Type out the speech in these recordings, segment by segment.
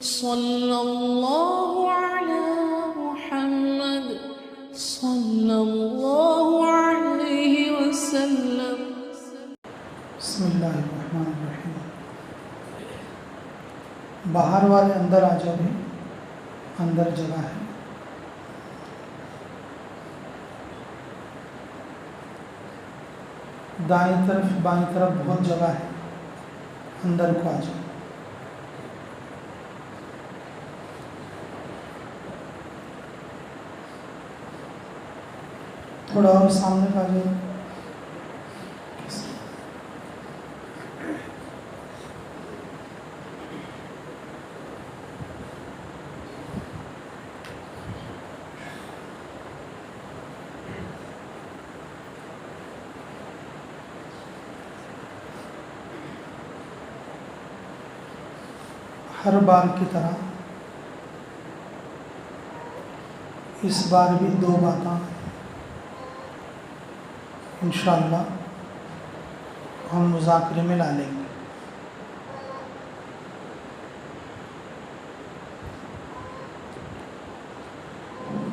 صلی اللہ علی محمد صلی اللہ علیہ وسلم۔ بسم اللہ الرحمن الرحیم۔ باہر والے اندر آ جاؤ، اندر جگہ ہے۔ دائیں طرف بائیں طرف بہت جگہ ہے، اندر کو آ جاؤ۔ تھوڑا اور سامنے کا آ جاؤ۔ ہر بار کی طرح اس بار بھی دو باتیں انشاءاللہ ہم مذاکرے میں لا لیں گے۔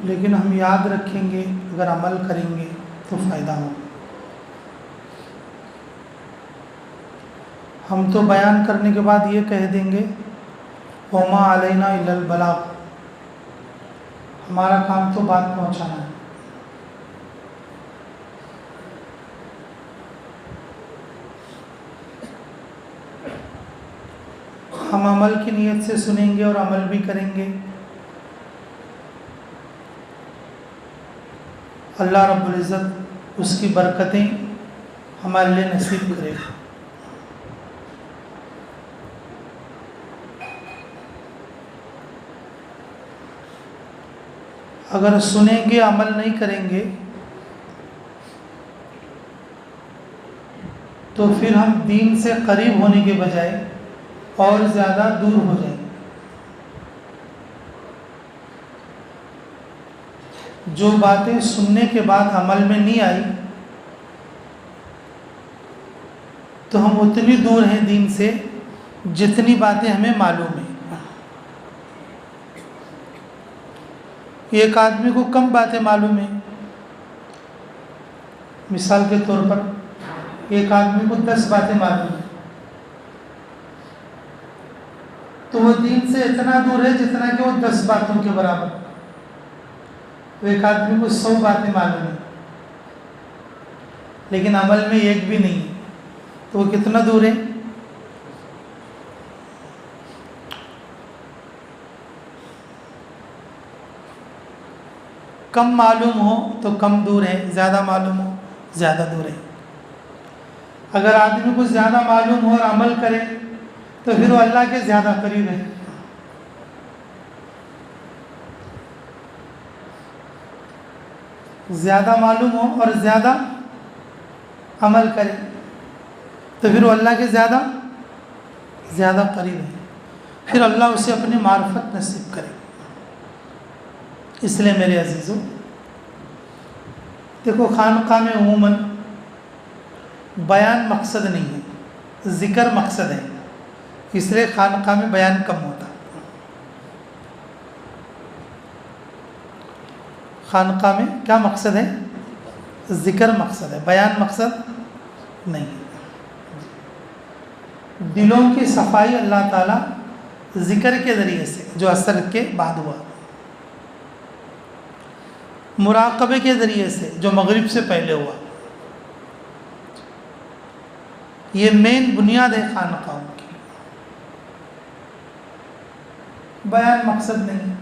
لیکن ہم یاد رکھیں گے، اگر عمل کریں گے تو فائدہ ہوگا۔ ہم تو بیان کرنے کے بعد یہ کہہ دیں گے وَمَا عَلَيْنَا إِلَّا الْبَلَاغُ، ہمارا کام تو بات پہنچانا ہے۔ ہم عمل کی نیت سے سنیں گے اور عمل بھی کریں گے۔ اللہ رب العزت اس کی برکتیں ہمارے لیے نصیب کرے گا۔ اگر سنیں گے عمل نہیں کریں گے تو پھر ہم دین سے قریب ہونے کے بجائے اور زیادہ دور ہو جائیں گے۔ جو باتیں سننے کے بعد عمل میں نہیں آئی تو ہم اتنی دور ہیں دین سے جتنی باتیں ہمیں معلوم ہیں۔ ایک آدمی کو کم باتیں معلوم ہیں، مثال کے طور پر ایک آدمی کو 10 باتیں معلوم ہیں، تو وہ دین سے اتنا دور ہے جتنا کہ وہ 10 باتوں کے برابر۔ تو ایک آدمی کو 100 باتیں معلوم ہیں لیکن عمل میں ایک بھی نہیں ہے، تو وہ کتنا دور ہے؟ کم معلوم ہو تو کم دور ہے، زیادہ معلوم ہو زیادہ دور ہے۔ اگر آدمی کو زیادہ معلوم ہو اور عمل کرے تو پھر وہ اللہ کے زیادہ قریب ہے۔ زیادہ معلوم ہو اور زیادہ عمل کرے تو پھر وہ اللہ کے زیادہ قریب ہے، پھر اللہ اسے اپنی معرفت نصیب کرے۔ اس لیے میرے عزیزو، دیکھو خانقاہ میں عموماً بیان مقصد نہیں ہے، ذکر مقصد ہے، اس لیے خانقاہ میں بیان کم ہوتا۔ خانقاہ میں کیا مقصد ہے؟ ذکر مقصد ہے، بیان مقصد نہیں۔ دلوں کی صفائی اللہ تعالیٰ ذکر کے ذریعے سے، جو عصر کے بعد ہوا، مراقبے کے ذریعے سے جو مغرب سے پہلے ہوا، یہ مین بنیاد ہے خانقاہوں کی۔ بیان مقصد نہیں،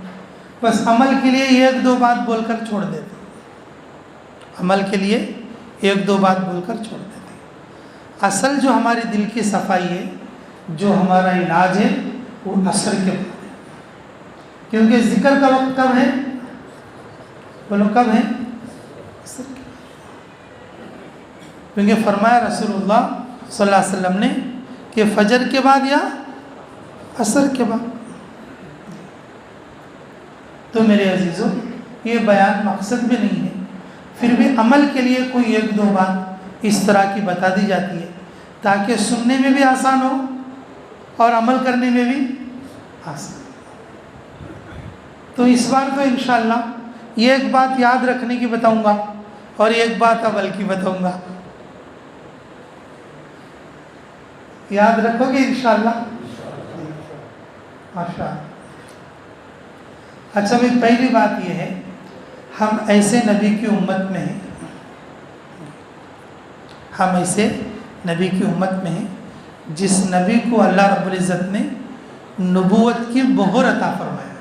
بس عمل کے لیے ایک دو بات بول کر چھوڑ دیتے، عمل کے لیے ایک دو بات بول کر چھوڑ دیتے۔ اصل جو ہماری دل کی صفائی ہے، جو ہمارا علاج ہے، وہ عصر کے بعد ہے، کیونکہ ذکر کا وقت کب ہے؟ بولو کب ہے؟ عصر کے بعد۔ کیونکہ فرمایا رسول اللہ صلی اللہ علیہ وسلم نے کہ فجر کے بعد یا عصر کے بعد۔ تو میرے عزیزو، یہ بیان مقصد بھی نہیں ہے، پھر بھی عمل کے لیے کوئی ایک دو بات اس طرح کی بتا دی جاتی ہے تاکہ سننے میں بھی آسان ہو اور عمل کرنے میں بھی آسان۔ تو اس بار تو انشاءاللہ یہ ایک بات یاد رکھنے کی بتاؤں گا اور ایک بات عمل کی بتاؤں گا. یاد رکھو گے انشاءاللہ؟ ماشاء اللہ. اچھا بھائی، پہلی بات یہ ہے، ہم ایسے نبی کی امت میں ہیں، ہم ایسے نبی کی امت میں ہیں جس نبی کو اللہ رب العزت نے نبوت کی مہر عطا فرمایا.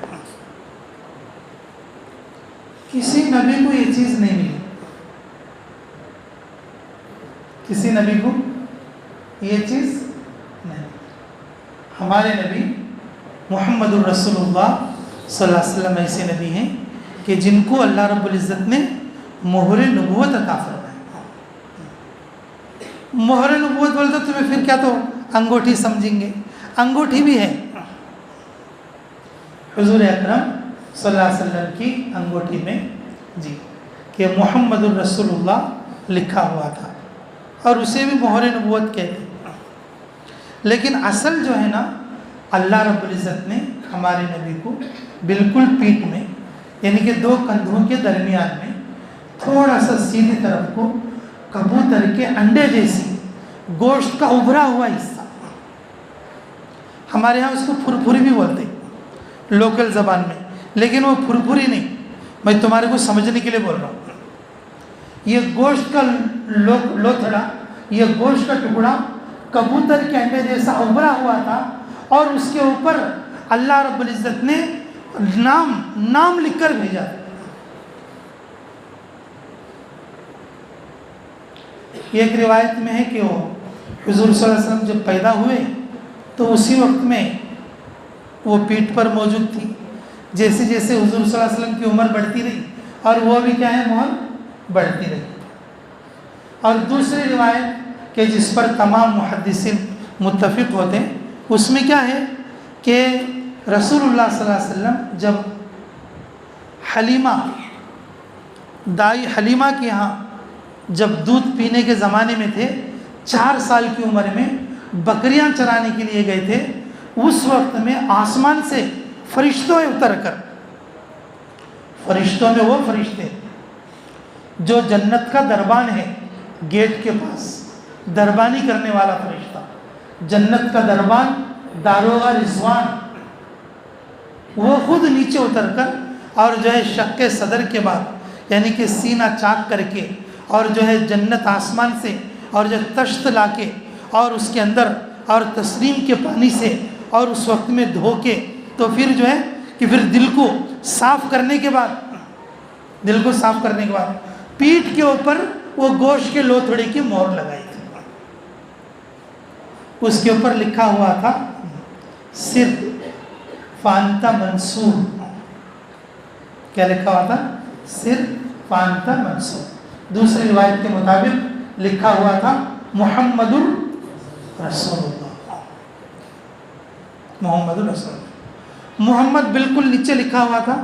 کسی نبی کو یہ چیز نہیں ملی، کسی نبی کو یہ چیز نہیں. ہمارے نبی محمد الرسول اللہ صلی اللہ علیہ وسلم ایسے نبی ہیں کہ جن کو اللہ رب العزت نے مہر نبوت عطا فرمایا. مہر نبوت بولتے تمہیں پھر کیا تو انگوٹھی سمجھیں گے، انگوٹھی بھی ہے. حضور اکرم صلی اللہ علیہ وسلم کی انگوٹھی میں جی کہ محمد الرسول اللہ لکھا ہوا تھا اور اسے بھی مہر نبوت کہتے ہیں. لیکن اصل جو ہے نا، اللہ رب العزت نے ہمارے نبی کو بالکل پیٹھ میں، یعنی کہ دو کندھوں کے درمیان میں تھوڑا سا سیدھی طرف کو کبوتر کے انڈے جیسی گوشت کا ابھرا ہوا حصہ، ہمارے ہاں اس کو پھرپھری بھی بولتے ہیں لوکل زبان میں، لیکن وہ پھرپھری نہیں، میں تمہارے کو سمجھنے کے لیے بول رہا ہوں. یہ گوشت کا لوتھڑا، یہ گوشت کا ٹکڑا کبوتر کے انڈے جیسا ابھرا ہوا تھا اور اس کے اوپر اللہ رب العزت نے نام لکھ کر بھیجا. ایک روایت میں ہے کہ وہ حضور صلی اللہ علیہ وسلم جب پیدا ہوئے تو اسی وقت میں وہ پیٹھ پر موجود تھی. جیسے جیسے حضور صلی اللہ علیہ وسلم کی عمر بڑھتی رہی اور وہ بھی کیا ہے، مہر بڑھتی رہی. اور دوسری روایت کہ جس پر تمام محدثین متفق ہوتے ہیں، اس میں کیا ہے کہ رسول اللہ صلی اللہ علیہ وسلم جب حلیمہ، دائی حلیمہ کے یہاں جب دودھ پینے کے زمانے میں تھے، 4 سال کی عمر میں بکریاں چرانے کے لیے گئے تھے. اس وقت میں آسمان سے فرشتوں اتر کر، فرشتوں میں وہ فرشتے جو جنت کا دربان ہے، گیٹ کے پاس دربانی کرنے والا فرشتہ، جنت کا دربان داروغہ رضوان، وہ خود نیچے اتر کر اور جو ہے شق صدر کے بعد، یعنی کہ سینہ چاک کر کے، اور جو ہے جنت آسمان سے اور جو تشت لا کے اور اس کے اندر اور تسلیم کے پانی سے اور اس وقت میں دھو کے، تو پھر جو ہے کہ پھر دل کو صاف کرنے کے بعد، دل کو صاف کرنے کے بعد پیٹھ کے اوپر وہ گوشت کے لوتھڑے کی مہر لگائی تھی. اس کے اوپر لکھا ہوا تھا سر فانتا منصور. کیا لکھا ہوا تھا؟ سر فانتا منصور. دوسری روایت کے مطابق لکھا ہوا تھا محمد الرسول اللہ، محمد الرسول اللہ. محمد بالکل نیچے لکھا ہوا تھا،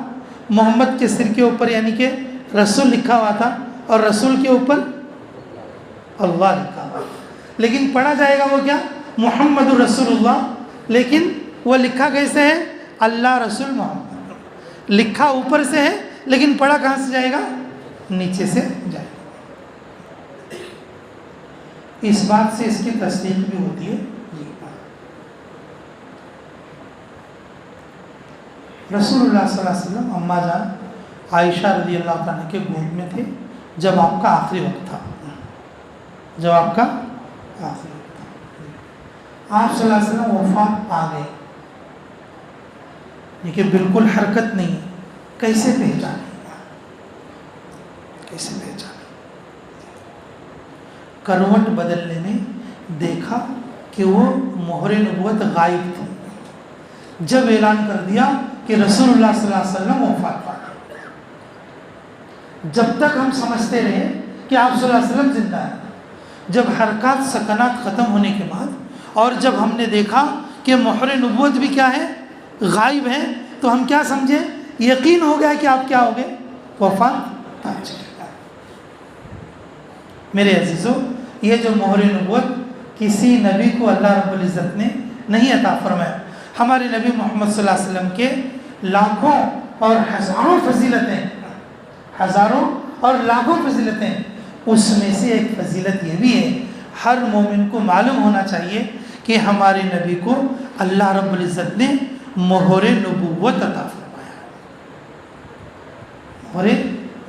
محمد کے سر کے اوپر یعنی کہ رسول لکھا ہوا تھا اور رسول کے اوپر اللہ لکھا ہوا. لیکن پڑھا جائے گا وہ کیا؟ محمد الرسول اللہ. لیکن وہ لکھا کیسے ہے؟ اللہ رسول محمد. لکھا اوپر سے ہے لیکن پڑھا کہاں سے جائے گا؟ نیچے سے جائے گا. اس بات سے اس کی تصدیق بھی ہوتی ہے. رسول اللہ صلی اللہ علیہ وسلم اماں جان عائشہ رضی اللہ عنہ کے گود میں تھے جب آپ کا آخری وقت تھا، جب آپ کا آخری وقت تھا. آپ صلی اللہ علیہ وسلم وفات پا گئے، لیکن بالکل حرکت نہیں. کیسے پہچانے؟ کیسے پہچانے؟ کروٹ بدلنے میں دیکھا کہ وہ مہر نبوت غائب تھی. جب اعلان کر دیا کہ رسول اللہ صلی اللہ علیہ وسلم وفات پا گئے، جب تک ہم سمجھتے رہے کہ آپ صلی اللہ علیہ وسلم زندہ ہیں. جب حرکات سکنات ختم ہونے کے بعد اور جب ہم نے دیکھا کہ مہر نبوت بھی کیا ہے؟ غائب ہے، تو ہم کیا سمجھے؟ یقین ہو گیا کہ آپ کیا ہو گئے؟ وفات پا چکے. میرے عزیزو، یہ جو مہر نبوت کسی نبی کو اللہ رب العزت نے نہیں عطا فرمایا. ہمارے نبی محمد صلی اللہ علیہ وسلم کے لاکھوں اور ہزاروں فضیلتیں، ہزاروں اور لاکھوں فضیلتیں، اس میں سے ایک فضیلت یہ بھی ہے، ہر مومن کو معلوم ہونا چاہیے کہ ہمارے نبی کو اللہ رب العزت نے مہر نبوت عطا فرمایا، مہر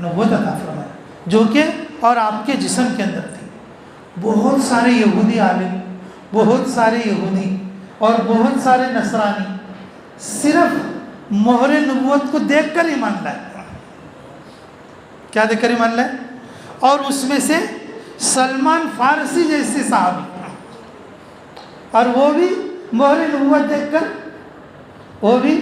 نبوت عطا فرمایا، جو کہ اور آپ کے جسم کے اندر تھی۔ بہت سارے یہودی عالم، بہت سارے یہودی اور بہت سارے نصرانی صرف مہر نبوت کو دیکھ کر ایمان لائے۔ کیا دیکھ کر ایمان لائے؟ اور اس میں سے سلمان فارسی جیسے صحابی، اور وہ بھی مہر نبوت دیکھ کر، وہ بھی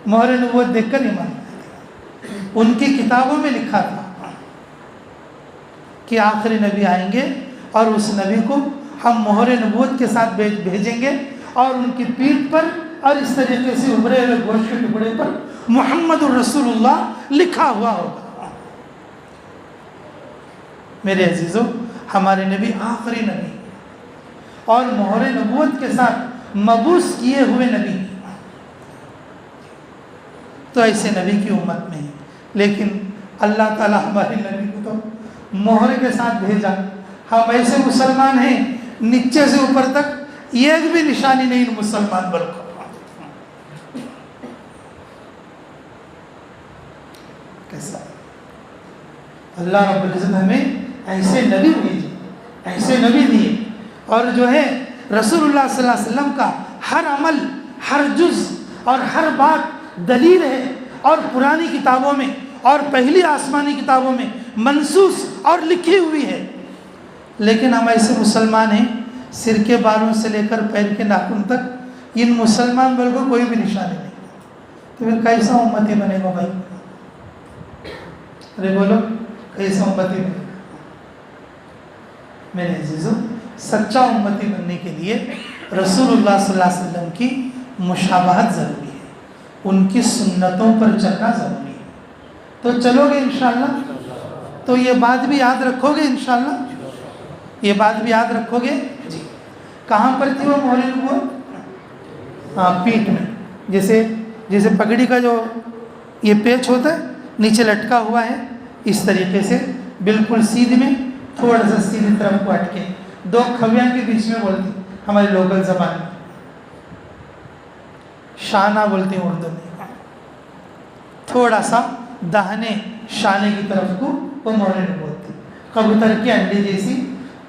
مہر نبوت دیکھ کر ایمان لائے۔ ان کی کتابوں میں لکھا تھا کہ آخری نبی آئیں گے اور اس نبی کو ہم مہر نبوت کے ساتھ بھیجیں گے، اور ان کی پیٹھ پر اور اس طریقے سے ابھرے ہوئے گوشت کے ٹکڑے پر محمد الرسول اللہ لکھا ہوا ہوگا۔ میرے عزیزو، ہمارے نبی آخری نبی اور مہر نبوت کے ساتھ مبعوث کیے ہوئے نبی، تو ایسے نبی کی امت میں ہے، لیکن اللہ تعالیٰ ہمارے نبی کو تو مہر کے ساتھ بھیجا۔ ہم ایسے مسلمان ہیں نیچے سے اوپر تک ایک بھی نشانی نہیں مسلمان بلکہ کیسا اللہ رب العزت ہمیں ایسے نبی بھیجے، ایسے نبی دیے، اور جو ہے رسول اللہ صلی اللہ علیہ وسلم کا ہر عمل، ہر جز اور ہر بات دلیل ہے، اور پرانی کتابوں میں اور پہلی آسمانی کتابوں میں منصوص اور لکھی ہوئی ہے، لیکن ہم ایسے مسلمان ہیں سر کے بالوں سے لے کر پیر کے ناخن تک ان مسلمان بل کو کوئی بھی نشانی نہیں، تو پھر کیسا امتی بنے گا بھائی؟ ارے بولو کیسا امتی بنے گا؟ میرے عزیزو، سچا امتی بننے کے لیے رسول اللہ صلی اللہ علیہ وسلم کی مشابہت ضروری ہے، ان کی سنتوں پر چلنا ضروری ہے۔ تو چلو گے انشاءاللہ؟ تو یہ بات بھی یاد رکھو گے انشاءاللہ؟ یہ بات بھی یاد رکھو گے؟ جی۔ کہاں پر تھی وہ مہر نبوت؟ پیٹھ میں، جیسے پگڑی کا جو یہ پیچ ہوتا ہے نیچے لٹکا ہوا ہے، اس طریقے سے بالکل سیدھ میں، تھوڑا سا سیدھی طرف کو ہٹ کے، دو کھویاں کے بیچ میں بولتی ہماری لوکل زبان میں، شانہ بولتے ہیں اردو میں، تھوڑا سا داہنے شانے کی طرف کو وہ مہر نبوت تھی۔ کبوتر کے انڈے جیسی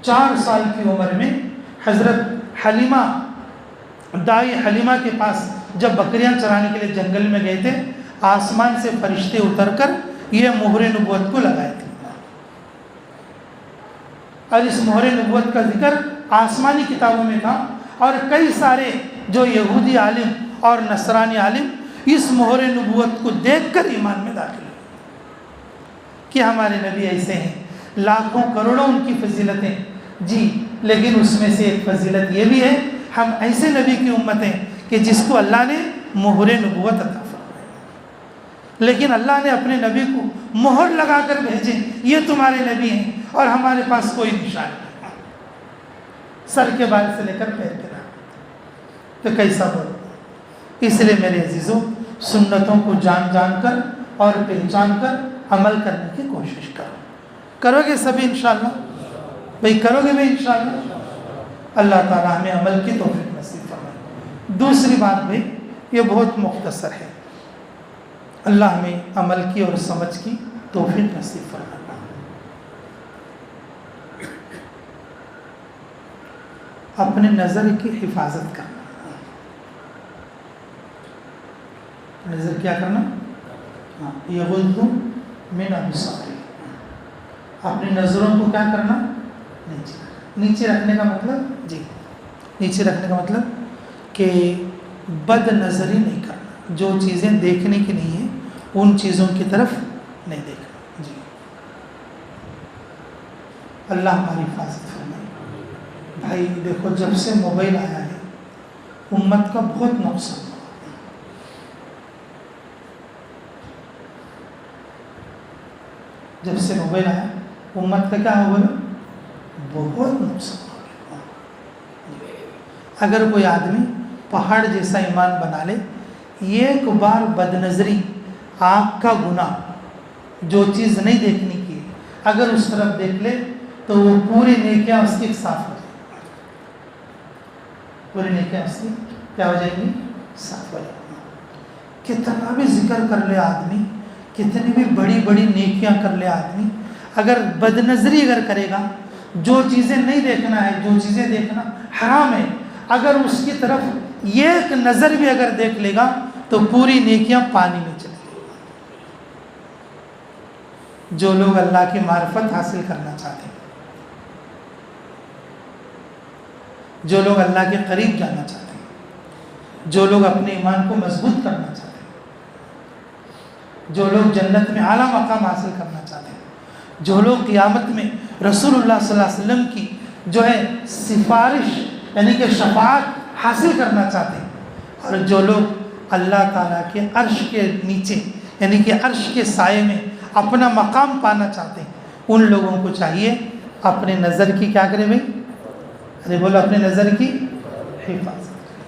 4 سال کی عمر میں حضرت حلیمہ، دائی حلیمہ کے پاس جب بکریاں چرانے کے لیے جنگل میں گئے تھے، آسمان سے فرشتے اتر کر یہ مہر نبوت کو لگائے تھے، اور اس مہر نبوت کا ذکر آسمانی کتابوں میں تھا، اور کئی سارے جو یہودی عالم اور نصرانی عالم اس مہر نبوت کو دیکھ کر ایمان میں داخل ہوئے کہ ہمارے نبی ایسے ہیں، لاکھوں کروڑوں ان کی فضیلتیں جی، لیکن اس میں سے ایک فضیلت یہ بھی ہے، ہم ایسے نبی کی امت ہیں کہ جس کو اللہ نے مہر نبوت عطا فرمائی، لیکن اللہ نے اپنے نبی کو مہر لگا کر بھیجے، یہ تمہارے نبی ہیں اور ہمارے پاس کوئی نشان نہیں، سر کے بال سے لے کر پیر کے نام، تو کیسا بولو؟ اس لیے میرے عزیزوں، سنتوں کو جان جان کر اور پہچان کر عمل کرنے کی کوشش کرو گے سبھی انشاءاللہ؟ بھئی کرو گے بھئی انشاءاللہ؟ اللہ تعالیٰ ہمیں عمل کی توفیق نصیب فرمائے۔ دوسری بات بھئی یہ بہت مختصر ہے، اللہ ہمیں عمل کی اور سمجھ کی توفیق نصیب فرمائے۔ اپنے نظر کی حفاظت کرنا، نظر کیا کرنا؟ یغض من ابصارہم، اپنی نظروں کو کیا کرنا؟ نیچے رکھنے کا مطلب جی، نیچے رکھنے کا مطلب کہ بد نظری نہیں کرنا، جو چیزیں دیکھنے کی نہیں ہیں ان چیزوں کی طرف نہیں دیکھنا جی۔ اللہ ہماری حفاظت فرمائے۔ بھائی دیکھو، جب سے موبائل آیا ہے امت کا بہت نقصان ہوا، جب سے موبائل آیا امت کا کیا ہوا؟ بہت نقصان ہو گیا۔ اگر کوئی آدمی پہاڑ جیسا ایمان بنا لے، ایک بار بد نظری آنکھ کا گناہ، جو چیز نہیں دیکھنی کی اگر اس طرف دیکھ لے تو وہ پوری نیکیاں اس کی صاف ہو جائیں گی، پوری نیکیاں اس کی کیا ہو جائیں گی؟ صاف ہو جائیں گی۔ کتنا بھی ذکر کر لے آدمی، کتنی بھی بڑی بڑی نیکیاں کر لے آدمی، اگر بد نظری اگر کرے گا، جو چیزیں نہیں دیکھنا ہے، جو چیزیں دیکھنا حرام ہے، اگر اس کی طرف ایک نظر بھی اگر دیکھ لے گا تو پوری نیکیاں پانی میں چلے گی۔ جو لوگ اللہ کی معرفت حاصل کرنا چاہتے ہیں، جو لوگ اللہ کے قریب جانا چاہتے ہیں، جو لوگ اپنے ایمان کو مضبوط کرنا چاہتے ہیں، جو لوگ جنت میں اعلیٰ مقام حاصل کرنا چاہتے ہیں، جو لوگ قیامت میں رسول اللہ صلی اللہ علیہ وسلم کی جو ہے سفارش یعنی کہ شفاعت حاصل کرنا چاہتے ہیں، اور جو لوگ اللہ تعالیٰ کے عرش کے نیچے یعنی کہ عرش کے سائے میں اپنا مقام پانا چاہتے ہیں، ان لوگوں کو چاہیے اپنے نظر کی کیا کرے بھائی؟ ارے بولو، اپنے نظر کی حفاظت کرے،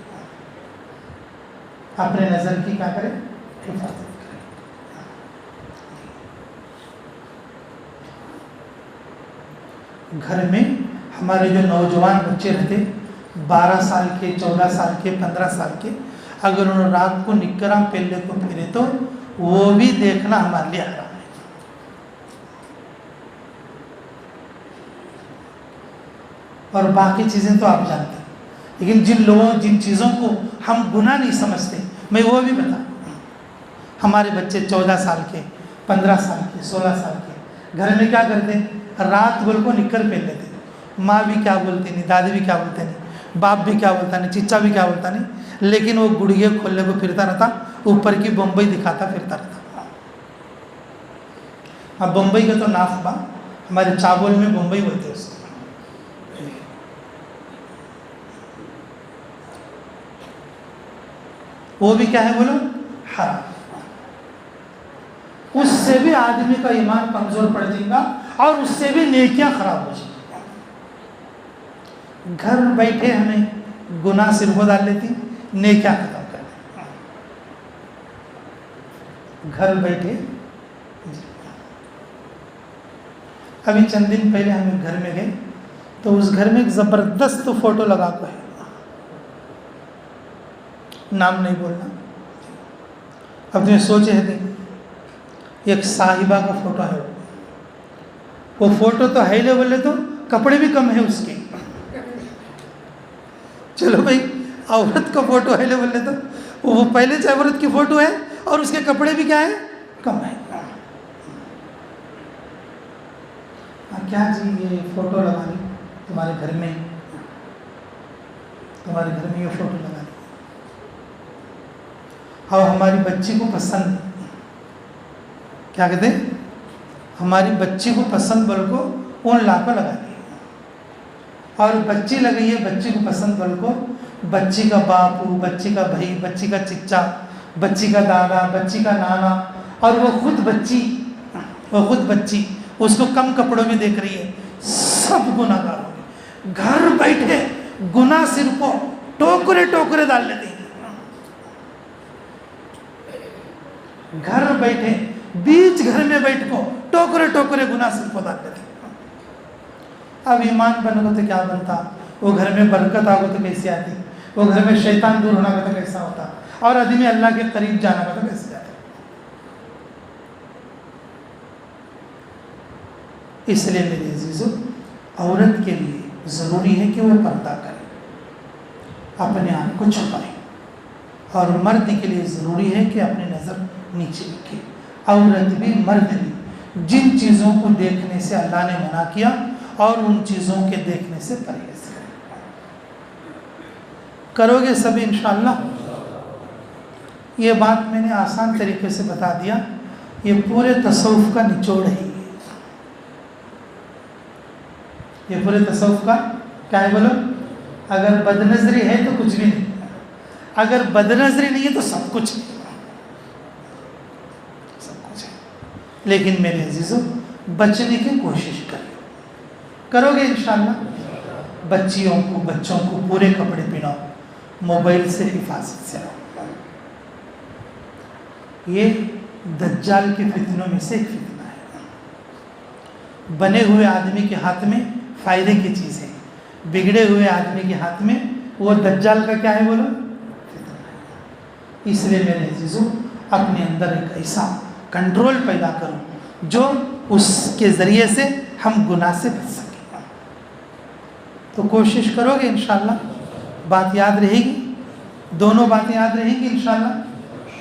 اپنے نظر کی کیا کرے؟ حفاظت کرے۔ گھر میں ہمارے جو نوجوان بچے رہتے 12 سال کے، 14 سال کے، 15 سال کے، اگر انہوں رات کو نکراں پہلے کو پھرے تو وہ بھی دیکھنا ہمارے لیے حرام ہے۔ اور باقی چیزیں تو آپ جانتے ہیں، لیکن جن چیزوں کو ہم گناہ نہیں سمجھتے، میں وہ بھی بتا، ہمارے بچے 14 سال کے، 15 سال کے، 16 سال کے گھر میں کیا کرتے ہیں؟ رات بھر کو نکر پہن لیتے، ماں بھی کیا بولتی نہیں، دادی بھی کیا بولتے نہیں، باپ بھی کیا بولتا نہیں، چچا بھی کیا بولتا نہیں، لیکن وہ گڑیے کھولنے کو پھرتا رہتا، اوپر کی بمبئی دکھاتا پھرتا رہتا۔ اب بمبئی کا تو ناف با، ہمارے چاول میں بمبئی بولتے اس کو۔ وہ بھی کیا ہے بولو؟ حرام۔ اس سے بھی آدمی کا ایمان کمزور پڑ جائے گا اور اس سے بھی نیکیاں خراب ہو جائیں گی۔ گھر بیٹھے ہمیں گناہ سے وہ ڈال لیتی، نیکیاں ختم کر لیتی۔ گھر بیٹھے ابھی چند دن پہلے ہم ایک گھر میں گئے تو اس گھر میں ایک زبردست فوٹو لگا کو ہے، نام نہیں بولنا، اب تمہیں سوچے تھے ایک صاحبہ کا فوٹو ہے، وہ فوٹو تو ہے لے بولے تو کپڑے بھی کم ہے اس کے، چلو بھائی عورت کا فوٹو ہے لے بولے تو وہ پہلے سے عورت کی فوٹو ہے اور اس کے کپڑے بھی کیا ہے؟ کم ہے۔ کیا جی یہ فوٹو لگا لی تمہارے گھر میں، تمہارے گھر میں یہ فوٹو لگا لی، اور ہماری بچی کو پسند، کیا کہتے ہیں؟ ہماری بچی کو پسند بول کو اون لا کر لگا دی، اور بچی لگی ہے بچی کو پسند بول کو بچی کا باپو، بچی کا بھائی، بچی کا چچا، بچی کا دادا، بچی کا نانا، اور وہ خود بچی اس کو کم کپڑوں میں دیکھ رہی ہے۔ سب گناہ گار ہو گئے، گھر بیٹھے گناہ سر کو ٹوکرے ڈال لیتے ہیں، گھر بیٹھے بیچ گھر میں بیٹھ کو ٹوکرے گناہ سر کو ڈال لیتے ہیں۔ اب ایمان بنو تو کیا بنتا، وہ گھر میں برکت آگو تو کیسے آتی، وہ گھر میں شیطان دور ہونا کا تو کیسا ہوتا، اور آدمی اللہ کے قریب جانا کا تو کیسے جاتا۔ اس لیے میرے عزیزو، عورت کے لیے ضروری ہے کہ وہ پردہ کرے، اپنے آپ کو چھپائے، اور مرد کے لیے ضروری ہے کہ اپنی نظر نیچے رکھے۔ عورت بھی مرد بھی جن چیزوں کو دیکھنے سے اللہ نے منع کیا اور ان چیزوں کے دیکھنے سے پرہیز کرو گے سب انشاءاللہ۔ یہ بات میں نے آسان طریقے سے بتا دیا، یہ پورے تصوف کا نچوڑ ہے، یہ پورے تصوف کا کیا ہے بولو؟ اگر بد نظری ہے تو کچھ بھی نہیں، اگر بد نظری نہیں ہے تو سب کچھ ہے، سب کچھ ہے۔ لیکن میرے عزیزو، بچنے کی کوشش کرو گے انشاءاللہ۔ بچوں کو پورے کپڑے پہناؤ، موبائل سے حفاظت سے رہو۔ یہ دجال کے فتنوں میں سے ایک فتنہ ہے. بنے ہوئے آدمی کے ہاتھ میں فائدے کی چیز ہے, بگڑے ہوئے آدمی کے ہاتھ میں وہ دجال کا کیا ہے بولو, فتنہ ہے. اس لیے میرے عزیزوں اپنے اندر ایک ایسا کنٹرول پیدا کرو جو اس کے ذریعے سے ہم گناہ سے بچ سکیں. تو کوشش کرو گے انشاءاللہ, بات یاد رہے گی, دونوں باتیں یاد رہیں گی انشاءاللہ.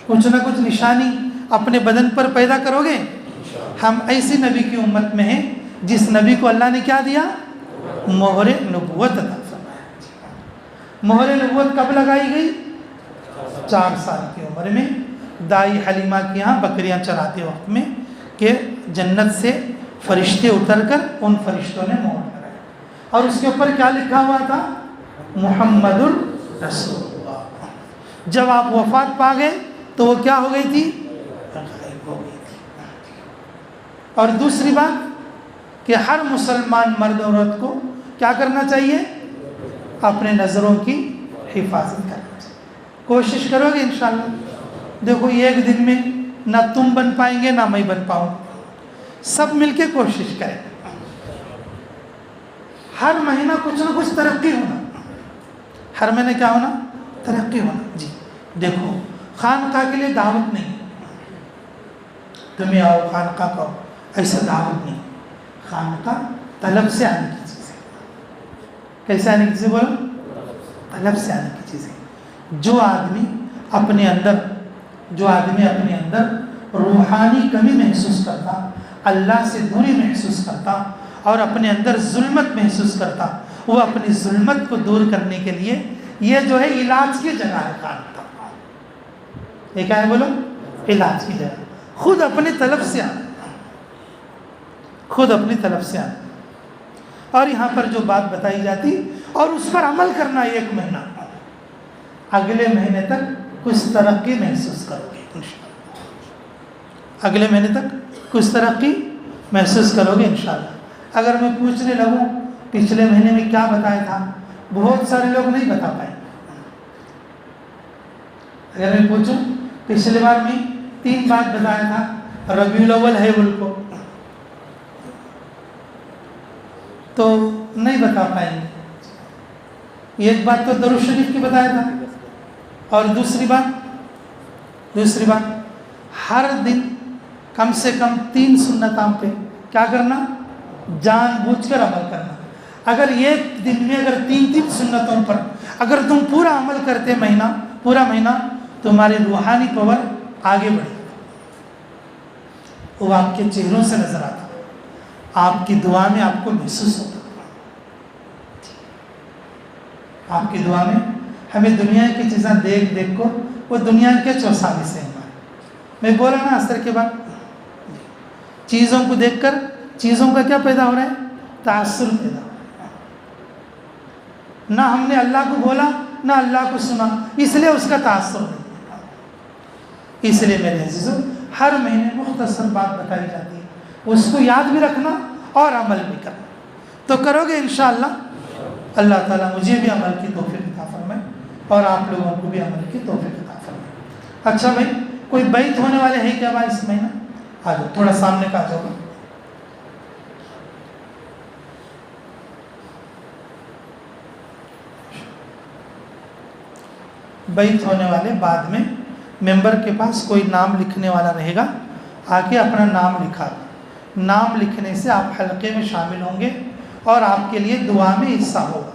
کچھ نہ کچھ نشانی اپنے بدن پر پیدا کرو گے. ہم ایسی نبی کی امت میں ہیں جس نبی کو اللہ نے کیا دیا, مہر نبوت عطا فرمایا. مہر نبوت کب لگائی گئی؟ 4 سال کی عمر میں دائی حلیمہ کے یہاں بکریاں چراتے وقت میں, کہ جنت سے فرشتے اتر کر ان فرشتوں نے مہر لگائی, اور اس کے اوپر کیا لکھا ہوا تھا, محمد الرسول اللہ. جب آپ وفات پا گئے تو وہ کیا ہو گئی تھی, غائب ہو گئی تھی. اور دوسری بات کہ ہر مسلمان مرد اور عورت کو کیا کرنا چاہیے, اپنے نظروں کی حفاظت کرنا چاہیے. کوشش کرو گے انشاءاللہ. دیکھو ایک دن میں نہ تم بن پائیں گے نہ میں بن پاؤں, سب مل کے کوشش کریں. ہر مہینہ کچھ نہ کچھ ترقی ہونا, ہر مہینے کیا ہونا, ترقی ہونا. جی دیکھو خانقاہ کے لیے دعوت نہیں, تمہیں آؤ خانقاہ کو, ایسا دعوت نہیں. خانقاہ طلب سے آنے کی چیز ہے. کیسے آنے کی چیز ہے بولو, طلب سے آنے کی چیز ہے. جو آدمی اپنے اندر روحانی کمی محسوس کرتا, اللہ سے دوری محسوس کرتا اور اپنے اندر ظلمت محسوس کرتا, وہ اپنی ظلمت کو دور کرنے کے لیے یہ جو ہے علاج کی جگہ ہے. خانقاہ یہ کیا ہے بولو, علاج کی جگہ. خود اپنی طلب سے آنا, خود اپنی طلب سے آنا. اور یہاں پر جو بات بتائی جاتی اور اس پر عمل کرنا 1 مہینہ, اگلے مہینے تک کچھ ترقی محسوس کرو گے انشاءاللہ. اگلے مہینے تک کچھ ترقی محسوس کرو گے انشاءاللہ. اگر میں پوچھنے لگوں پچھلے مہینے میں کیا بتایا تھا, بہت سارے لوگ نہیں بتا پائیں. اگر میں پوچھوں پچھلے بار میں 3 بات بتایا تھا, ربیع الاول ہے بول کو, تو نہیں بتا پائیں گے. ایک بات تو درود شریف کی بتایا تھا, اور دوسری بات ہر دن کم سے کم 3 سنتوں پہ کیا کرنا, جان بوجھ کر عمل کرنا. اگر ایک دن میں اگر 3 سنتوں پر اگر تم پورا عمل کرتے پورا مہینہ, تمہاری روحانی پاور آگے بڑھے. وہ آپ کے چہروں سے نظر آتا, آپ کی دعا میں آپ کو محسوس ہوتا. آپ کی دعا میں ہمیں دنیا کی چیزیں دیکھ کو, وہ دنیا کے چوساوے سے ہمارے, میں بولا نا اثر کے بعد, چیزوں کو دیکھ کر چیزوں کا کیا پیدا ہو رہا ہے, تاثر پیدا ہو رہا ہے. نہ ہم نے اللہ کو بولا نہ اللہ کو سنا, اس لیے اس کا تاثر نہیں. اس لیے میرے عزیزوں ہر مہینے مختصر بات بتائی جاتی ہے, اس کو یاد بھی رکھنا اور عمل بھی کرنا. تو کرو گے انشاءاللہ. اللہ تعالیٰ مجھے بھی عمل کی توفیق عطا فرمائے اور آپ لوگوں کو بھی عمل کی توفیق عطا فرمائے. اچھا بھائی, کوئی بیت ہونے والے ہیں کیا بھائی اس مہینہ؟ آ جاؤ, تھوڑا سامنے کا آ جاؤ. بیت ہونے والے بعد میں ممبر کے پاس کوئی نام لکھنے والا رہے گا, آ کے اپنا نام لکھا. نام لکھنے سے آپ حلقے میں شامل ہوں گے اور آپ کے لیے دعا میں حصہ ہوگا.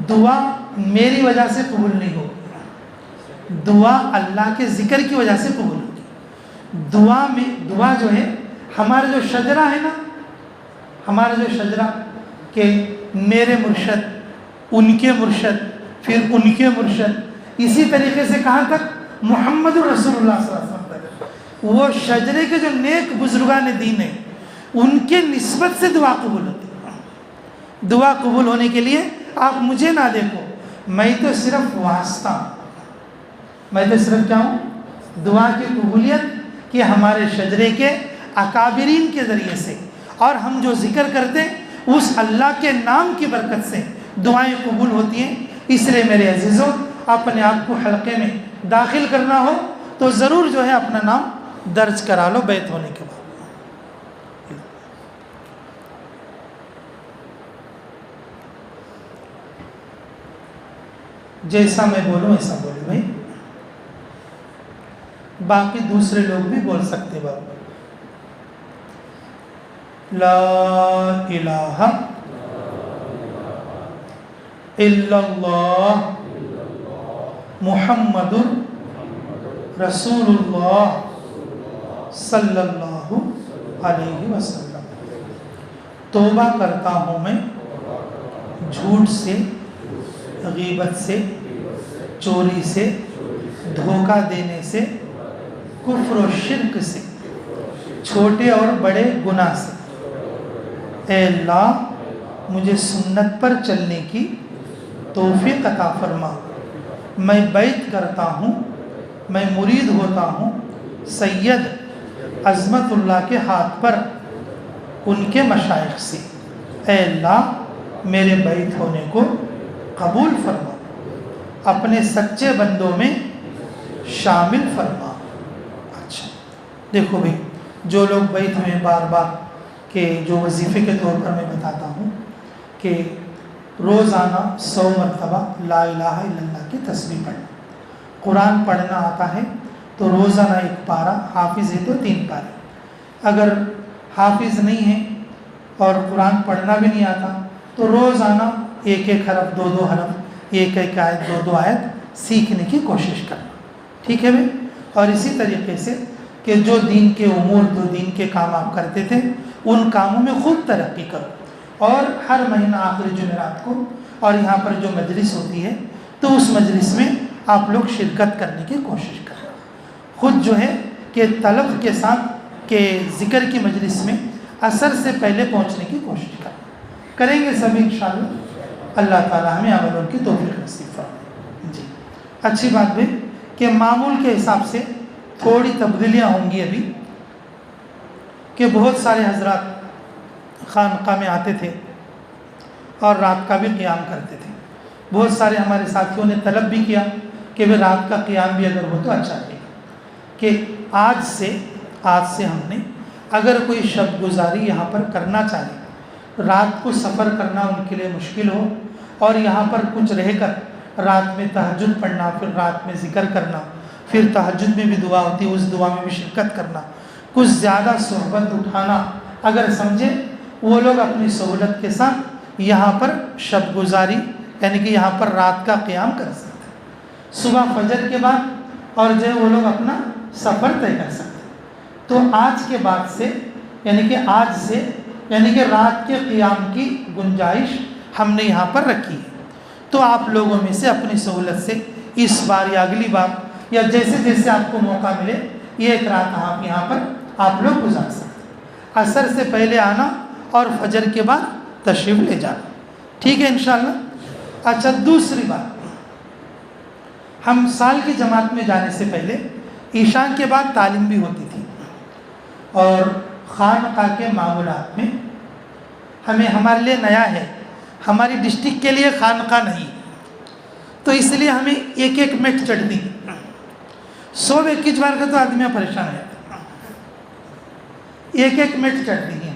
دعا میری وجہ سے قبول نہیں ہوگی, دعا اللہ کے ذکر کی وجہ سے قبول ہوگی. دعا جو ہے ہمارا جو شجرہ ہے نا, ہمارا جو شجرہ کہ میرے مرشد, ان کے مرشد, پھر ان کے مرشد, اسی طریقے سے کہاں تک محمد رسول اللہ صلی اللہ علیہ وسلم تک, وہ شجرے کے جو نیک بزرگان دین ہیں ان کے نسبت سے دعا قبول ہوتی ہے. دعا قبول ہونے کے لیے آپ مجھے نہ دیکھو, میں تو صرف واسطہ ہوں. میں تو صرف کیا ہوں, دعا کی قبولیت کہ ہمارے شجرے کے اکابرین کے ذریعے سے, اور ہم جو ذکر کرتے اس اللہ کے نام کی برکت سے دعائیں قبول ہوتی ہیں. اس لیے میرے عزیزوں اپنے آپ کو حلقے میں داخل کرنا ہو تو ضرور جو ہے اپنا نام درج کرا لو بیت ہونے کے بعد۔ جیسا میں بولوں ایسا بولے بھائی، باقی دوسرے لوگ بھی بول سکتے بابا۔ لا الہ الا اللہ محمد رسول اللہ صلی اللہ علیہ وسلم۔ توبہ کرتا ہوں میں جھوٹ سے، غیبت سے، چوری سے، دھوکہ دینے سے، کفر و شرک سے، چھوٹے اور بڑے گناہ سے۔ اے اللہ مجھے سنت پر چلنے کی توفیق عطا فرما۔ میں بیعت کرتا ہوں، میں مرید ہوتا ہوں سید عظمت اللہ کے ہاتھ پر، ان کے مشائخ سے۔ اے اللہ میرے بیعت ہونے کو قبول فرما، اپنے سچے بندوں میں شامل فرما۔ اچھا دیکھو بھائی، جو لوگ بیعت میں بار بار کہ جو وظیفے کے طور پر میں بتاتا ہوں کہ روزانہ 100 مرتبہ لا الہ الا اللہ کی تسبیح پڑھنا، قرآن پڑھنا آتا ہے تو روزانہ 1 پارہ، حافظ ہے تو 3 پارے، اگر حافظ نہیں ہے اور قرآن پڑھنا بھی نہیں آتا تو روزانہ 1 حرف 2 حرف، 1 آیت 2 آیت سیکھنے کی کوشش کرنا، ٹھیک ہے بھائی۔ اور اسی طریقے سے کہ جو دین کے امور، جو دین کے کام آپ کرتے تھے ان کاموں میں خود ترقی کرو، اور ہر مہینہ آخری جمعرات کو اور یہاں پر جو مجلس ہوتی ہے تو اس مجلس میں آپ لوگ شرکت کرنے کی کوشش کریں، خود جو ہے کہ طلب کے ساتھ کہ ذکر کی مجلس میں عصر سے پہلے پہنچنے کی کوشش کریں گے سبھی انشاءاللہ۔ اللہ تعالی ہمیں عملوں کی توفیق نصیب فرمائے۔ جی اچھی بات بھی کہ معمول کے حساب سے تھوڑی تبدیلیاں ہوں گی ابھی، کہ بہت سارے حضرات خانقاہ میں آتے تھے اور رات کا بھی قیام کرتے تھے۔ بہت سارے ہمارے ساتھیوں نے طلب بھی کیا کہ وہ رات کا قیام بھی اگر ہو تو اچھا رہے گا، کہ آج سے ہم نے اگر کوئی شب گزاری یہاں پر کرنا چاہے، رات کو سفر کرنا ان کے لیے مشکل ہو اور یہاں پر کچھ رہ کر رات میں تہجد پڑھنا، پھر رات میں ذکر کرنا، پھر تہجد میں بھی دعا ہوتی ہے اس دعا میں بھی شرکت کرنا، کچھ زیادہ صحبت اٹھانا اگر سمجھے، وہ لوگ اپنی سہولت کے ساتھ یہاں پر شب گزاری یعنی کہ یہاں پر رات کا قیام کر سکتے ہیں، صبح فجر کے بعد اور جو ہے وہ لوگ اپنا سفر طے کر سکتے ہیں۔ تو آج کے بعد سے یعنی کہ رات کے قیام کی گنجائش ہم نے یہاں پر رکھی ہے، تو آپ لوگوں میں سے اپنی سہولت سے اس بار یا اگلی بار یا جیسے جیسے آپ کو موقع ملے یہ 1 رات آپ یہاں پر آپ لوگ گزار سکتے ہیں، عصر سے پہلے آنا اور فجر کے بعد تشریف لے جانا، ٹھیک ہے انشاءاللہ۔ اچھا دوسری بات، ہم سال کی جماعت میں جانے سے پہلے عشاء کے بعد تعلیم بھی ہوتی تھی، اور خانقاہ کے معمولات میں ہمارے لیے نیا ہے، ہماری ڈسٹرکٹ کے لیے خانقاہ نہیں، تو اس لیے ہمیں 1 منٹ چڑھتی ہے، 121 بار کا تو آدمی پریشان ہے، 1 منٹ چڑھتی ہے۔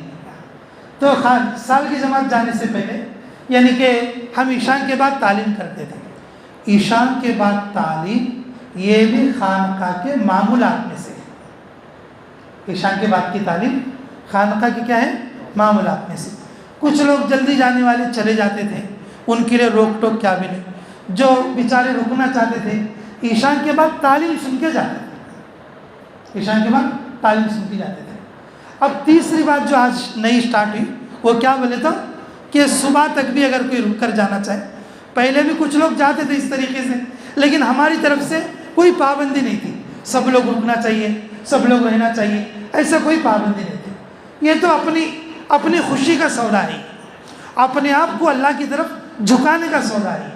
تو سال کی جماعت جانے سے پہلے یعنی کہ ہم عشاء کے بعد تعلیم کرتے تھے، عشاء کے بعد تعلیم یہ بھی خانقاہ کے معمولات میں سے ہے، عشاء کے بعد کی تعلیم خانقاہ کی کیا ہے، معمولات میں سے۔ کچھ لوگ جلدی جانے والے چلے جاتے تھے، ان کے لیے روک ٹوک کیا بھی نہیں، جو بیچارے رکنا چاہتے تھے عشاء کے بعد تعلیم سن کے جاتے تھے، عشاء کے بعد تعلیم سن کے جاتے تھے۔ اب تیسری بات جو آج نئی سٹارٹ ہوئی وہ کیا بولے تو کہ صبح تک بھی اگر کوئی رک کر جانا چاہے، پہلے بھی کچھ لوگ جاتے تھے اس طریقے سے، لیکن ہماری طرف سے کوئی پابندی نہیں تھی، سب لوگ رکنا چاہیے، سب لوگ رہنا چاہیے، ایسا کوئی پابندی نہیں تھی۔ یہ تو اپنی خوشی کا سودا ہے، اپنے آپ کو اللہ کی طرف جھکانے کا سودا ہے۔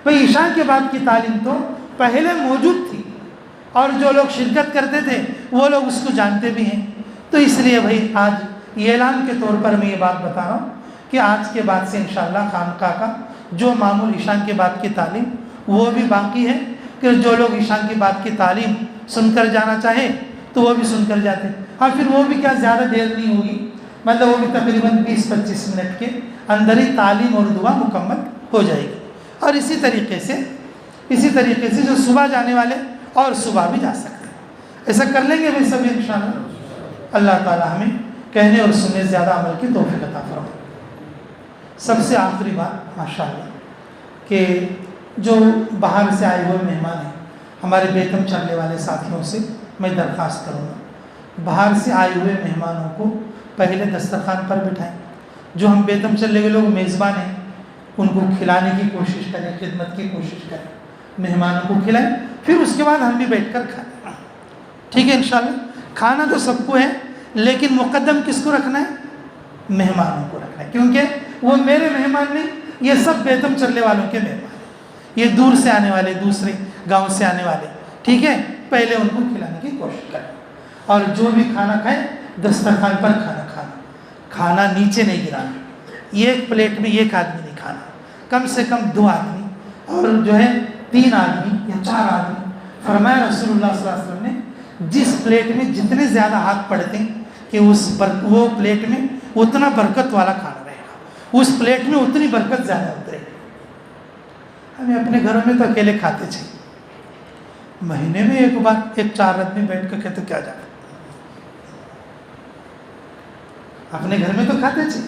بھئی عشاء کے بعد کی تعلیم تو پہلے موجود تھی، اور جو لوگ شرکت کرتے تھے وہ لوگ اس کو جانتے بھی ہیں، تو اس لیے بھئی آج یہ اعلان کے طور پر میں یہ بات بتا رہا ہوں کہ آج کے بعد سے انشاءاللہ خانقاہ کا جو معمول عشاء کے بعد کی تعلیم وہ بھی باقی ہے، کہ جو لوگ عشاء کے بعد کی تعلیم سن کر جانا چاہے تو وہ بھی سن کر جاتے ہیں. ہاں پھر وہ بھی کیا زیادہ دیر نہیں ہوگی, مطلب وہ بھی تقریباً 20-25 منٹ کے اندر ہی تعلیم اور دعا مکمل ہو جائے گی. اور اسی طریقے سے جو صبح جانے والے اور صبح بھی جا سکتے ہیں. ایسا کر لیں گے بھائی سب انشاءاللہ. اللہ تعالی ہمیں کہنے اور سننے زیادہ عمل کی توفیق عطا فرمائے. سب سے آخری بات ماشاءاللہ کہ جو باہر سے آئے ہوئے مہمان ہیں, ہمارے بیتم چلنے والے ساتھیوں سے میں درخواست کروں گا, باہر سے آئے ہوئے مہمانوں کو پہلے دسترخوان پر بٹھائیں. جو ہم بیتم چلے ہوئے لوگ میزبان ہیں ان کو کھلانے کی کوشش کریں, خدمت کی کوشش کریں, مہمانوں کو کھلائیں, پھر اس کے بعد ہم بھی بیٹھ کر کھائیں. ٹھیک ہے انشاءاللہ. کھانا تو سب کو ہے لیکن مقدم کس کو رکھنا ہے؟ مہمانوں کو رکھنا ہے, کیونکہ وہ میرے مہمان نہیں, یہ سب بیتم چلنے والوں کے مہمان ہیں. یہ دور سے آنے والے, دوسرے گاؤں سے آنے والے. ٹھیک ہے, پہلے ان کو کھلانے کی کوشش کریں. اور جو بھی کھانا کھائیں دسترخوان پر کھانا نیچے نہیں گرانا. ایک پلیٹ میں ایک آدمی نہیں کھانا, کم سے کم 2 آدمی, اور جو ہے 3 آدمی یا 4 آدمی. فرمایا رسول اللہ صلی اللہ علیہ وسلم نے جس پلیٹ میں جتنے زیادہ ہاتھ پڑتے ہیں کہ وہ پلیٹ میں اتنا برکت والا کھانا رہے گا, اس پلیٹ میں اتنی برکت زیادہ اترے گی. ہمیں اپنے گھروں میں تو اکیلے کھاتے تھے, مہینے میں ایک بار 4 آدمی بیٹھ کر کہتے کیا جاتا. اپنے گھر میں تو کھاتے تھے,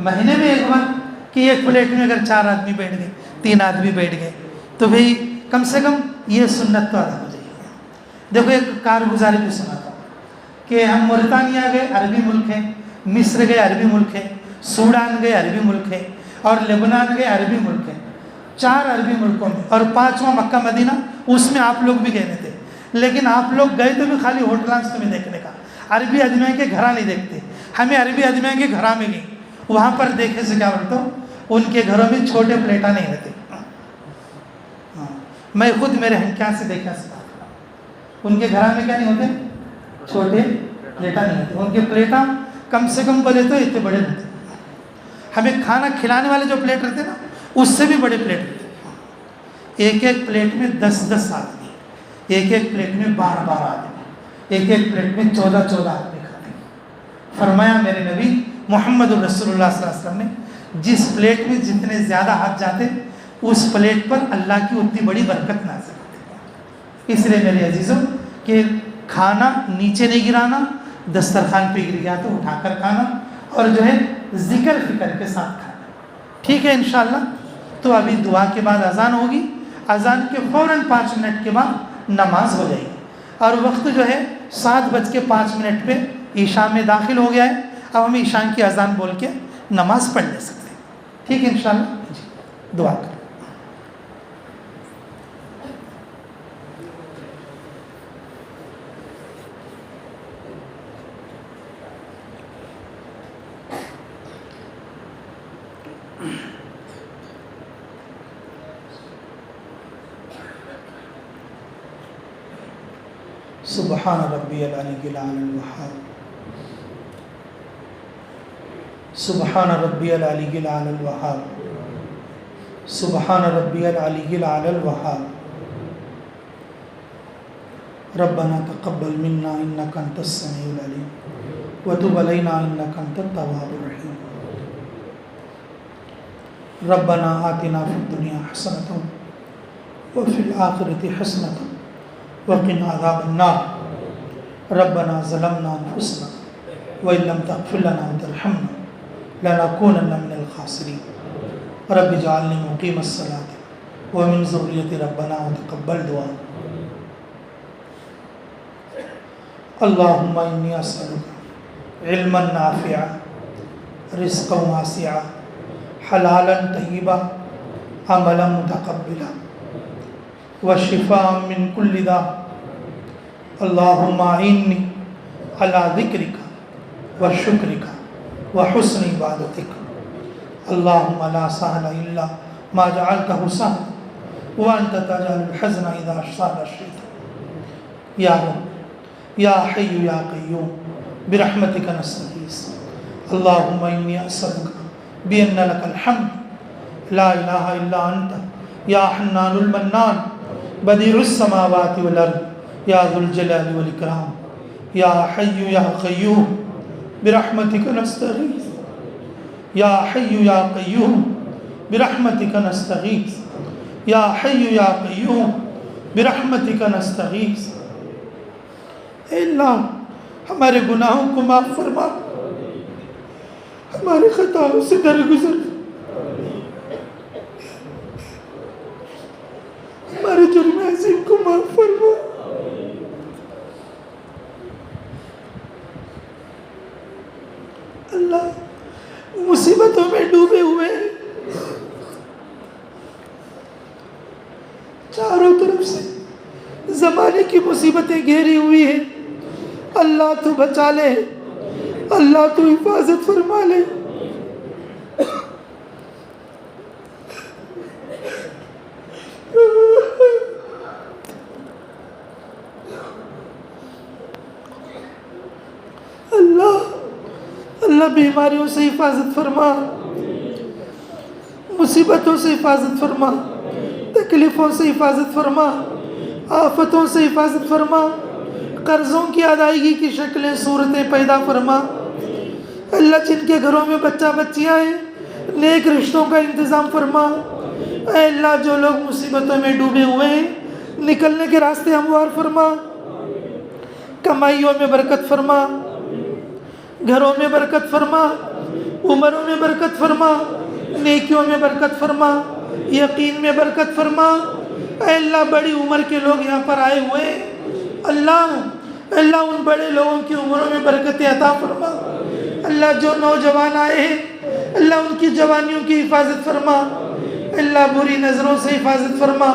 مہینے میں ایک بار کہ ایک پلیٹ میں اگر 4 آدمی بیٹھ گئے, 3 آدمی بیٹھ گئے, تو بھئی کم سے کم یہ سنت تو ادا ہو جائے گی. دیکھو ایک کارگزاری بھی سناتا ہوں کہ ہم موریتانیہ گئے, عربی ملک ہے, مصر گئے, عربی ملک ہے, سوڈان گئے, عربی ملک ہے, اور لبنان گئے, عربی ملک ہے. 4 عربی ملکوں میں, اور 5واں مکہ مدینہ, اس میں آپ لوگ بھی گئے تھے. لیکن آپ لوگ گئے تو بھی خالی ہوٹلانس میں دیکھنے کا, عربی ادمیوں کے گھرا نہیں دیکھتے. ہمیں عربی ادمیوں کے گھرا میں گئے, وہاں پر دیکھے سے کیا بولتا ہوں, ان کے گھروں میں چھوٹے پلیٹا نہیں رہتے. میں خود میرے ہنکیاں سے دیکھا سکتا, ان کے گھرا میں کیا نہیں ہوتے, چھوٹے پلیٹا نہیں ہوتے. ان کے پلیٹا کم سے کم بولے تو اتنے بڑے رہتے. ہمیں کھانا کھلانے والے جو پلیٹ رہتے نا, اس سے بھی بڑے پلیٹ رہتے. ایک پلیٹ میں 10 آدمی, ایک پلیٹ میں 12 آدمی, ایک پلیٹ میں 14 آدمی کھاتے ہیں. فرمایا میرے نبی محمد الرسول اللہ صلی اللہ علیہ وسلم نے, جس پلیٹ میں جتنے زیادہ ہاتھ جاتے اس پلیٹ پر اللہ کی اتنی بڑی برکت نازل ہوتی ہے. اس لیے میرے عزیزوں کہ کھانا نیچے نہیں گرانا, دسترخوان پہ گر گیا تو اٹھا کر کھانا, اور جو ہے ذکر فکر کے ساتھ کھانا. ٹھیک ہے انشاءاللہ. تو ابھی دعا کے بعد اذان ہوگی, اذان کے فوراً 5 منٹ کے بعد نماز ہو جائے گی, اور وقت جو ہے 7:05 پہ عشاء میں داخل ہو گیا ہے. اب ہم عشاء کی اذان بول کے نماز پڑھ لے سکتے ہیں. ٹھیک ہے انشاءاللہ. جی دعا کریں. سبحان ربی العلی العلی الوہاب, سبحان ربی العلی العلی الوہاب, سبحان ربی العلی العلی الوہاب. ربنا تقبل منا انک انت السمیع العلیم وتب علینا انک انت التواب الرحیم. ربنا آتنا فی الدنیا حسنۃ وفی الآخرۃ حسنۃ وقنا عذاب النار. ربنا ظلمنا انفسنا وان لم تغفر لنا وترحمنا لنكونن من الخاسرین. رب اجعلنی مقیم الصلاۃ ومن ذریتی ربنا وتقبل دعاء. اللہم انی اسألک علما نافعا رزقا واسعا حلالا طیبا عملا متقبلا وشفاء من کل داء. اللہم اعنی علی ذکرک وشکرک وحسن عبادتک. اللہم لا سہل الا ما جعلتہ سہلا وانت تجعل الحزن اذا شئت. یا رب یا حی یا قیوم برحمتک نستغیث. اللہم انی اسألک بأن لک الحمد لا الہ الا انت یا حنان المنان بدیع السماوات والارض یا ذو الجلال والاکرام یا حی یا قیوم برحمتک نستغیث یا حی یا قیوم برحمتک نستغیث یا حی یا قیوم برحمتک نستغیث۔ اے اللہ ہمارے گناہوں کو معاف فرما، ہمارے خطاؤں سے درگزر، ہمارے جرم عظیم کو معاف فرما۔ اللہ مصیبتوں میں ڈوبے ہوئے ہیں، چاروں طرف سے زمانے کی مصیبتیں گھیری ہوئی ہیں، اللہ تو بچا لے، اللہ تو حفاظت فرما لے۔ اللہ بیماریوں سے حفاظت فرما، مصیبتوں سے حفاظت فرما، تکلیفوں سے حفاظت فرما، آفتوں سے حفاظت فرما، قرضوں کی ادائیگی کی شکلیں صورتیں پیدا فرما۔ اللہ جن کے گھروں میں بچہ بچیاں ہیں نیک رشتوں کا انتظام فرما۔ اے اللہ جو لوگ مصیبتوں میں ڈوبے ہوئے ہیں نکلنے کے راستے ہموار فرما، کمائیوں میں برکت فرما، گھروں میں برکت فرما، عمروں میں برکت فرما، نیکیوں میں برکت فرما، یقین میں برکت فرما۔ اے اللہ بڑی عمر کے لوگ یہاں پر آئے ہوئے ہیں، اللہ ان بڑے لوگوں کی عمروں میں برکت عطا فرما۔ اللہ جو نوجوان آئے ہیں اللہ ان کی جوانیوں کی حفاظت فرما، اللہ بری نظروں سے حفاظت فرما،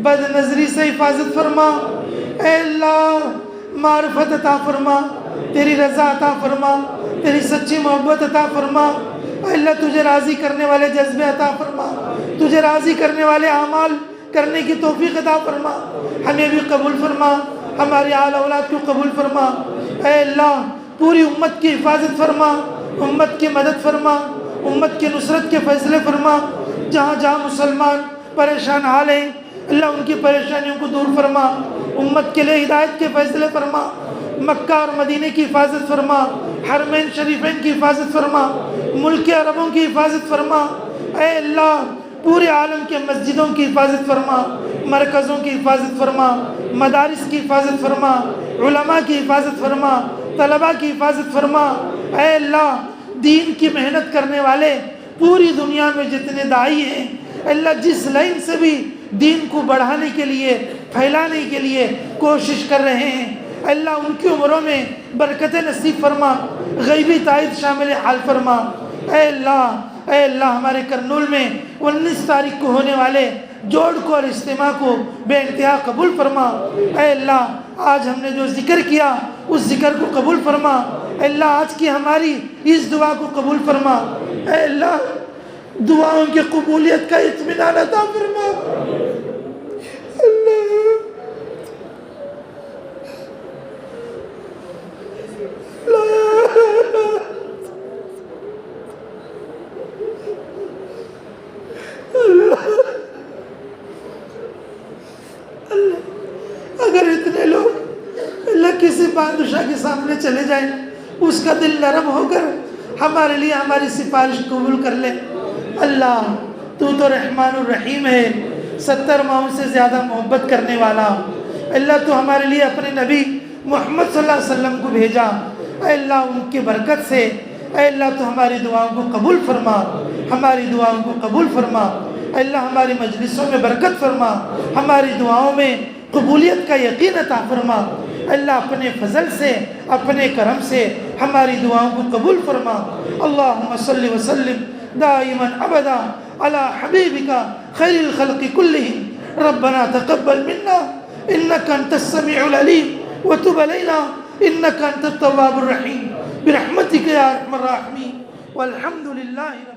بد نظری سے حفاظت فرما۔ اے اللہ معرفت عطا فرما، تیری رضا عطا فرما، تیری سچی محبت عطا فرما۔ اے اللہ تجھے راضی کرنے والے جذبے عطا فرما، تجھے راضی کرنے والے اعمال کرنے کی توفیق عطا فرما، ہمیں بھی قبول فرما، ہماری آل اولاد کو قبول فرما۔ اے اللہ پوری امت کی حفاظت فرما، امت کی مدد فرما، امت کی نصرت کے فیصلے فرما۔ جہاں جہاں مسلمان پریشان حال ہیں اللہ ان کی پریشانیوں کو دور فرما، امت کے لیے ہدایت کے فیصلے فرما، مکہ اور مدینے کی حفاظت فرما، حرمین شریفین کی حفاظت فرما، ملک عربوں کی حفاظت فرما۔ اے اللہ پورے عالم کے مسجدوں کی حفاظت فرما، مرکزوں کی حفاظت فرما، مدارس کی حفاظت فرما، علماء کی حفاظت فرما، طلباء کی حفاظت فرما۔ اے اللہ دین کی محنت کرنے والے پوری دنیا میں جتنے داعی ہیں اللہ جس لائن سے بھی دین کو بڑھانے کے لیے پھیلانے کے لیے کوشش کر رہے ہیں اللہ ان کی عمروں میں برکت نصیب فرما، غیبی تائید شامل حال فرما۔ اے اللہ ہمارے کرنول میں 19 تاریخ کو ہونے والے جوڑ کو اور اجتماع کو بے انتہا قبول فرما۔ اے اللہ آج ہم نے جو ذکر کیا اس ذکر کو قبول فرما۔ اے اللہ آج کی ہماری اس دعا کو قبول فرما۔ اے اللہ دعاؤں کی قبولیت کا اطمینان عطا فرما۔ اگر اتنے لوگ اللہ کسی بادشاہ کے سامنے چلے جائیں اس کا دل نرم ہو کر ہمارے لیے ہماری سفارش قبول کر لے۔ اللہ تو رحمان الرحیم ہے، 70 ماہوں سے زیادہ محبت کرنے والا۔ اللہ تو ہمارے لیے اپنے نبی محمد صلی اللہ علیہ وسلم کو بھیجا۔ اے اللہ ان کی برکت سے اے اللہ تو ہماری دعاؤں کو قبول فرما، ہماری دعاؤں کو قبول فرما۔ اے اللہ ہماری مجلسوں میں برکت فرما، ہماری دعاؤں میں قبولیت کا یقین عطا فرما۔ اللہ اپنے فضل سے اپنے کرم سے ہماری دعاؤں کو قبول فرما۔ اللہم صلی وسلم دائما ابدا علی حبیبک خیر الخلق کلہم۔ ربنا تقبل منا انک انت السمیع العلیم وتب علینا انک انت التواب الرحیم برحمتک یا ارحم الراحمین والحمد للہ۔